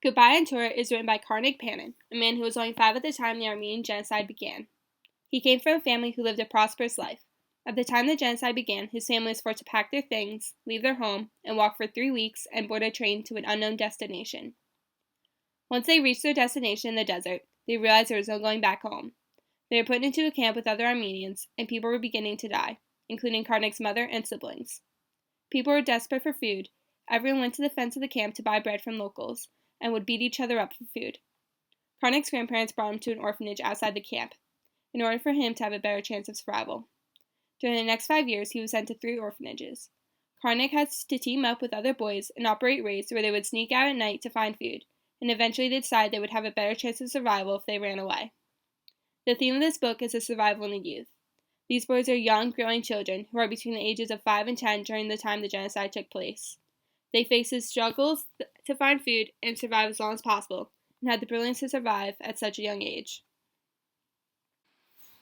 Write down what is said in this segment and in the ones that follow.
Goodbye, Antoura is written by Karnik Panin, a man who was only 5 at the time the Armenian genocide began. He came from a family who lived a prosperous life. At the time the genocide began, his family was forced to pack their things, leave their home, and walk for 3 weeks and board a train to an unknown destination. Once they reached their destination in the desert, they realized there was no going back home. They were put into a camp with other Armenians, and people were beginning to die, including Karnik's mother and siblings. People were desperate for food. Everyone went to the fence of the camp to buy bread from locals, and would beat each other up for food. Karnik's grandparents brought him to an orphanage outside the camp, in order for him to have a better chance of survival. During the next 5 years, he was sent to 3 orphanages. Karnik had to team up with other boys and operate raids where they would sneak out at night to find food, and eventually they decided they would have a better chance of survival if they ran away. The theme of this book is the survival in the youth. These boys are young, growing children who are between the ages of 5 and 10 during the time the genocide took place. They faced struggles to find food and survive as long as possible, and had the brilliance to survive at such a young age.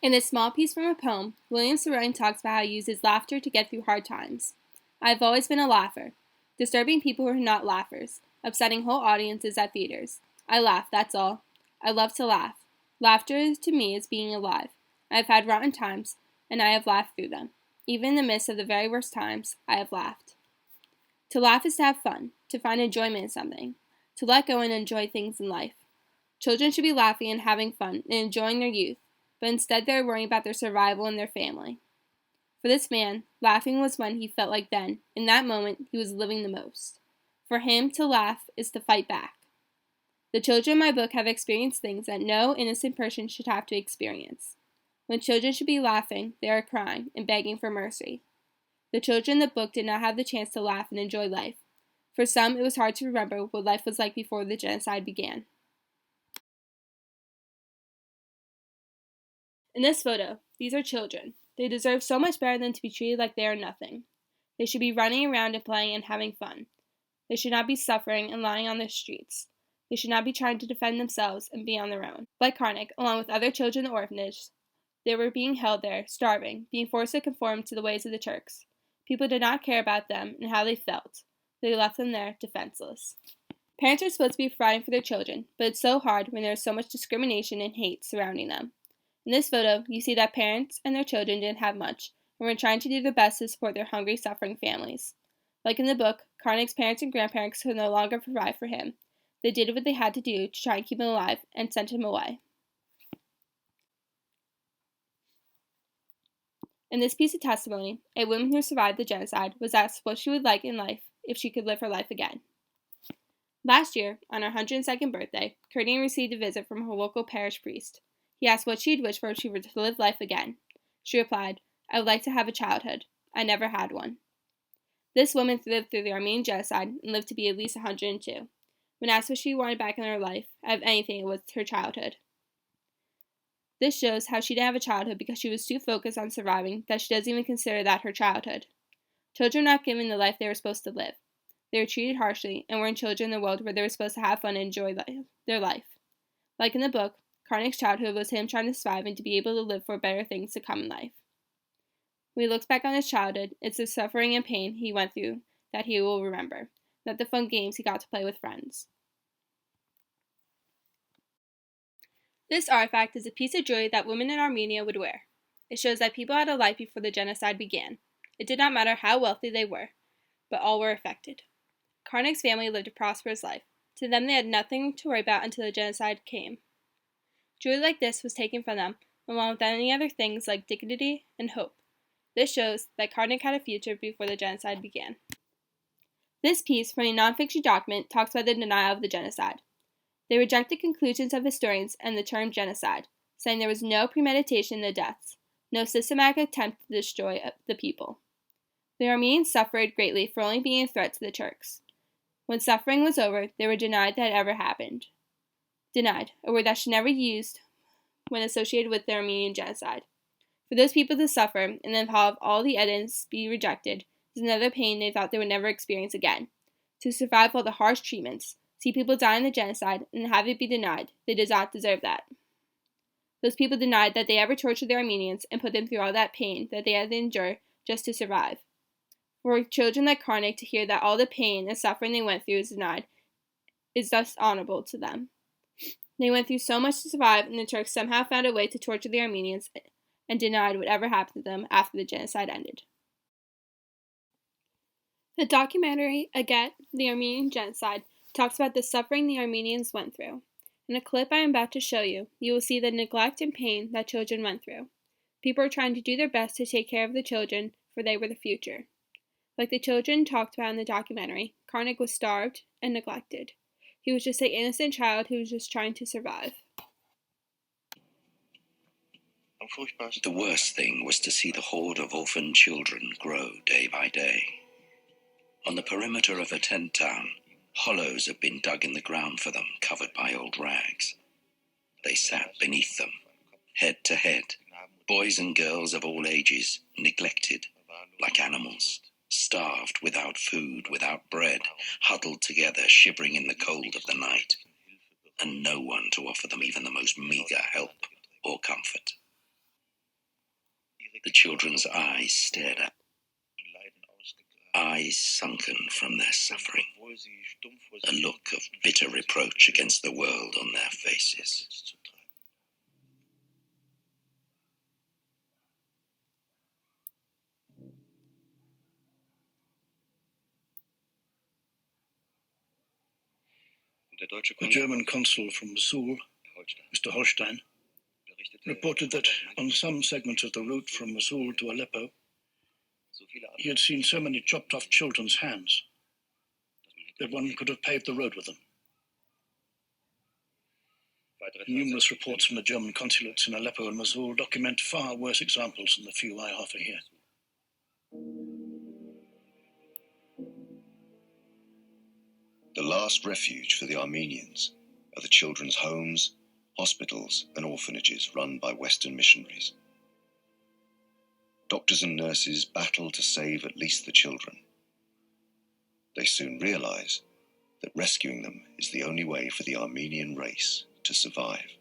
In this small piece from a poem, William Saroyan talks about how he uses laughter to get through hard times. I have always been a laugher, disturbing people who are not laughers, upsetting whole audiences at theaters. I laugh, that's all. I love to laugh. Laughter to me is being alive. I have had rotten times, and I have laughed through them. Even in the midst of the very worst times, I have laughed. To laugh is to have fun, to find enjoyment in something, to let go and enjoy things in life. Children should be laughing and having fun and enjoying their youth, but instead they are worrying about their survival and their family. For this man, laughing was when he felt like then, in that moment, he was living the most. For him, to laugh is to fight back. The children in my book have experienced things that no innocent person should have to experience. When children should be laughing, they are crying and begging for mercy. The children in the book did not have the chance to laugh and enjoy life. For some, it was hard to remember what life was like before the genocide began. In this photo, these are children. They deserve so much better than to be treated like they are nothing. They should be running around and playing and having fun. They should not be suffering and lying on the streets. They should not be trying to defend themselves and be on their own. Like Karnik, along with other children in the orphanage, they were being held there, starving, being forced to conform to the ways of the Turks. People did not care about them and how they felt. They left them there, defenseless. Parents are supposed to be providing for their children, but it's so hard when there is so much discrimination and hate surrounding them. In this photo, you see that parents and their children didn't have much, and were trying to do their best to support their hungry, suffering families. Like in the book, Karnik's parents and grandparents could no longer provide for him. They did what they had to do to try and keep him alive, and sent him away. In this piece of testimony, a woman who survived the genocide was asked what she would like in life if she could live her life again. Last year, on her 102nd birthday, Kurdian received a visit from her local parish priest. He asked what she'd wish for if she were to live life again. She replied, "I would like to have a childhood. I never had one." This woman lived through the Armenian genocide and lived to be at least 102. When asked what she wanted back in her life, out of anything, it was her childhood. This shows how she didn't have a childhood because she was too focused on surviving that she doesn't even consider that her childhood. Children were not given the life they were supposed to live. They were treated harshly and weren't children in the world where they were supposed to have fun and enjoy their life. Like in the book, Karnik's childhood was him trying to survive and to be able to live for better things to come in life. When he looks back on his childhood, it's the suffering and pain he went through that he will remember, not the fun games he got to play with friends. This artifact is a piece of jewelry that women in Armenia would wear. It shows that people had a life before the genocide began. It did not matter how wealthy they were, but all were affected. Karnik's family lived a prosperous life. To them, they had nothing to worry about until the genocide came. Jewelry like this was taken from them, along with any other things like dignity and hope. This shows that Karnik had a future before the genocide began. This piece from a nonfiction document talks about the denial of the genocide. They reject the conclusions of historians and the term genocide, saying there was no premeditation in the deaths, no systematic attempt to destroy the people. The Armenians suffered greatly for only being a threat to the Turks. When suffering was over, they were denied that it ever happened. Denied, a word that should never be used when associated with the Armenian genocide. For those people to suffer and then have all the evidence be rejected is another pain they thought they would never experience again. To survive all the harsh treatments, see people die in the genocide, and have it be denied, they did not deserve that. Those people denied that they ever tortured the Armenians and put them through all that pain that they had to endure just to survive. For children like Karnik to hear that all the pain and suffering they went through is denied is thus honorable to them. They went through so much to survive, and the Turks somehow found a way to torture the Armenians and denied whatever happened to them after the genocide ended. The documentary, Again, the Armenian Genocide, talks about the suffering the Armenians went through. In a clip I am about to show you, you will see the neglect and pain that children went through. People were trying to do their best to take care of the children, for they were the future. Like the children talked about in the documentary, Karnik was starved and neglected. He was just an innocent child who was just trying to survive. The worst thing was to see the horde of orphaned children grow day by day. On the perimeter of a tent town, hollows had been dug in the ground for them, covered by old rags. They sat beneath them, head to head, boys and girls of all ages, neglected, like animals, starved, without food, without bread, huddled together, shivering in the cold of the night, and no one to offer them even the most meager help or comfort. The children's eyes stared at, eyes sunken from their suffering, a look of bitter reproach against the world on their faces. The German consul from Mosul, Mr. Holstein, reported that on some segments of the route from Mosul to Aleppo, he had seen so many chopped off children's hands that one could have paved the road with them. Numerous reports from the German consulates in Aleppo and Mosul document far worse examples than the few I offer here. The last refuge for the Armenians are the children's homes, hospitals and orphanages run by Western missionaries. Doctors and nurses battle to save at least the children. They soon realize that rescuing them is the only way for the Armenian race to survive.